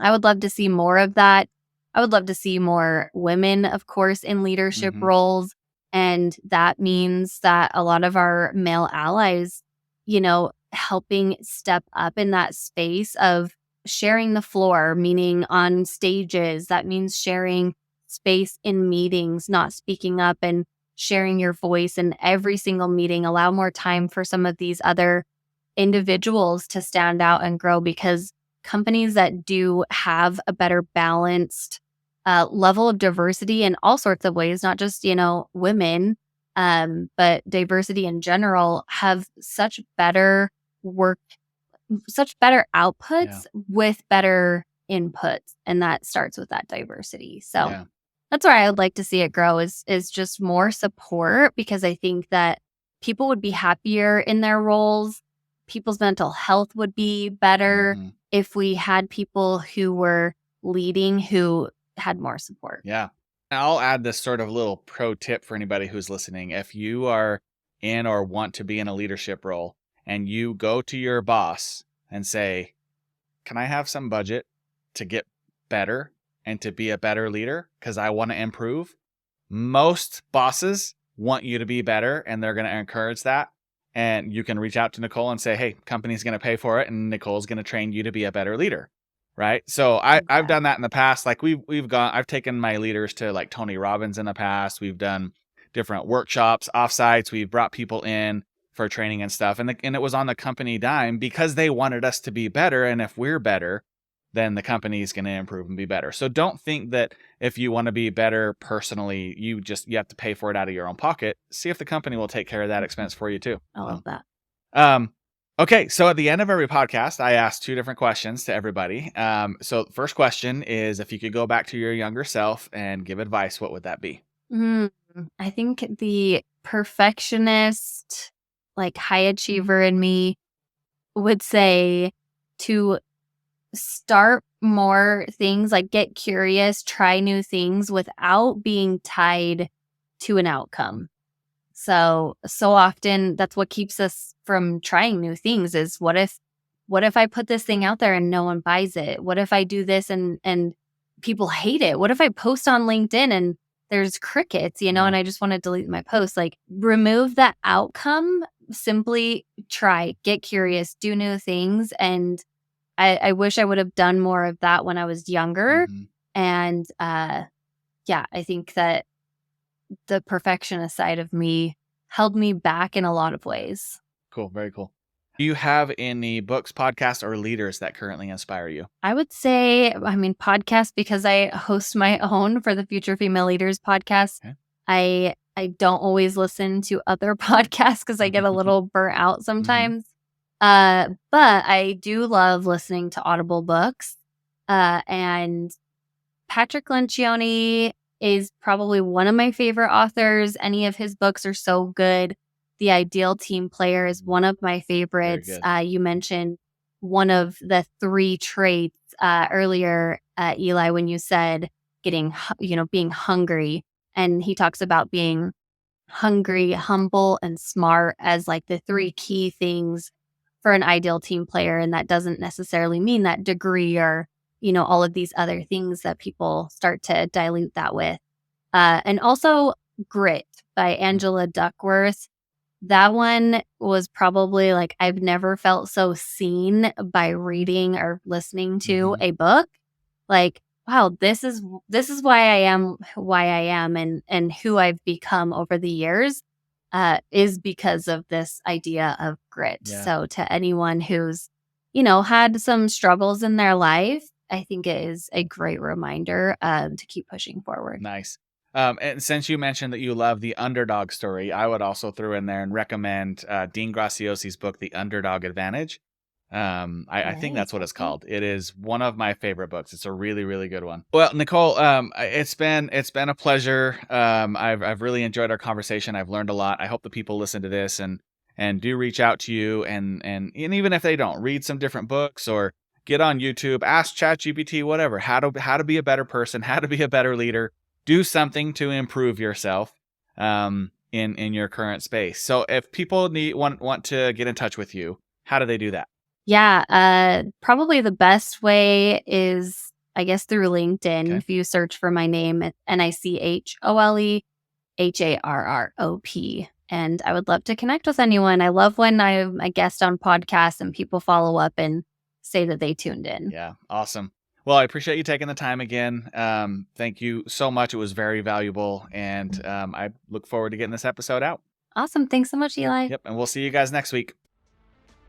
I would love to see more of that. I would love to see more women, of course, in leadership roles. And that means that a lot of our male allies, helping step up in that space of sharing the floor, meaning on stages. That means sharing space in meetings, not speaking up, and sharing your voice in every single meeting. Allow more time for some of these other individuals to stand out and grow, because companies that do have a better balanced level of diversity in all sorts of ways, not just, women, but diversity in general, have such better outputs with better inputs. And that starts with that diversity. So that's where I would like to see it grow, is just more support, because I think that people would be happier in their roles. People's mental health would be better if we had people who were leading who had more support. Yeah. I'll add this sort of little pro tip for anybody who's listening. If you are in or want to be in a leadership role and you go to your boss and say, "Can I have some budget to get better and to be a better leader because I want to improve?" Most bosses want you to be better, and they're going to encourage that. And you can reach out to Nicole and say, "Hey, company's going to pay for it, and Nicole's going to train you to be a better leader." Right. So I've done that in the past. Like I've taken my leaders to like Tony Robbins in the past. We've done different workshops, offsites. We've brought people in for training and stuff. And it was on the company dime because they wanted us to be better. And if we're better, then the company is going to improve and be better. So don't think that if you want to be better personally, you have to pay for it out of your own pocket. See if the company will take care of that expense for you too. I love that. Okay. So at the end of every podcast, I ask 2 different questions to everybody. So the first question is, if you could go back to your younger self and give advice, what would that be? I think the perfectionist, like high achiever in me would say to start more things, like get curious, try new things without being tied to an outcome. So often that's what keeps us from trying new things is what if I put this thing out there and no one buys it? What if I do this and people hate it? What if I post on LinkedIn and there's crickets, and I just want to delete my post? Like, remove that outcome, simply try, get curious, do new things. And I wish I would have done more of that when I was younger. And I think that the perfectionist side of me held me back in a lot of ways. Cool. Very cool. Do you have any books, podcasts, or leaders that currently inspire you? I would say, podcasts, because I host my own for the Future Female Leaders podcast. Okay. I don't always listen to other podcasts because I get a little burnt out sometimes. But I do love listening to Audible books. And Patrick Lencioni is probably one of my favorite authors. Any of his books are so good. The Ideal Team Player is one of my favorites. You mentioned one of the 3 traits earlier, Eli, when you said being hungry. And he talks about being hungry, humble, and smart as like the 3 key things for an ideal team player. And that doesn't necessarily mean that degree or, all of these other things that people start to dilute that with. And also Grit by Angela Duckworth. That one was probably like, I've never felt so seen by reading or listening to a book. Like, wow, this is why I am and who I've become over the years is because of this idea of grit. Yeah. So to anyone who's, had some struggles in their life, I think it is a great reminder to keep pushing forward. Nice. And since you mentioned that you love the underdog story, I would also throw in there and recommend Dean Graciosi's book, The Underdog Advantage. I think that's what it's called. It is one of my favorite books. It's a really, really good one. Well, Nicole, it's been a pleasure. I've really enjoyed our conversation. I've learned a lot. I hope the people listen to this and do reach out to you and even if they don't, read some different books or get on YouTube, ask ChatGPT, whatever, how to be a better person, how to be a better leader. Do something to improve yourself in your current space. So if people want to get in touch with you, how do they do that? Yeah, probably the best way is, I guess, through LinkedIn. Okay. If you search for my name, Nichole Harrop. And I would love to connect with anyone. I love when I'm a guest on podcasts and people follow up and say that they tuned in. Yeah, awesome. Well, I appreciate you taking the time again. Thank you so much. It was very valuable. And I look forward to getting this episode out. Awesome. Thanks so much, Eli. Yep. And we'll see you guys next week.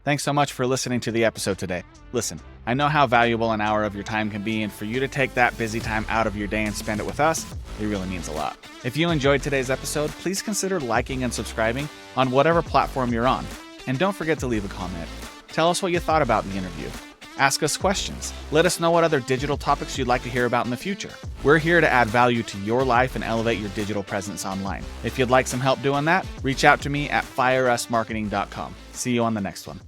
Thanks so much for listening to the episode today. Listen, I know how valuable an hour of your time can be, and for you to take that busy time out of your day and spend it with us, it really means a lot. If you enjoyed today's episode, please consider liking and subscribing on whatever platform you're on. And don't forget to leave a comment. Tell us what you thought about the interview. Ask us questions. Let us know what other digital topics you'd like to hear about in the future. We're here to add value to your life and elevate your digital presence online. If you'd like some help doing that, reach out to me at fireusmarketing.com. See you on the next one.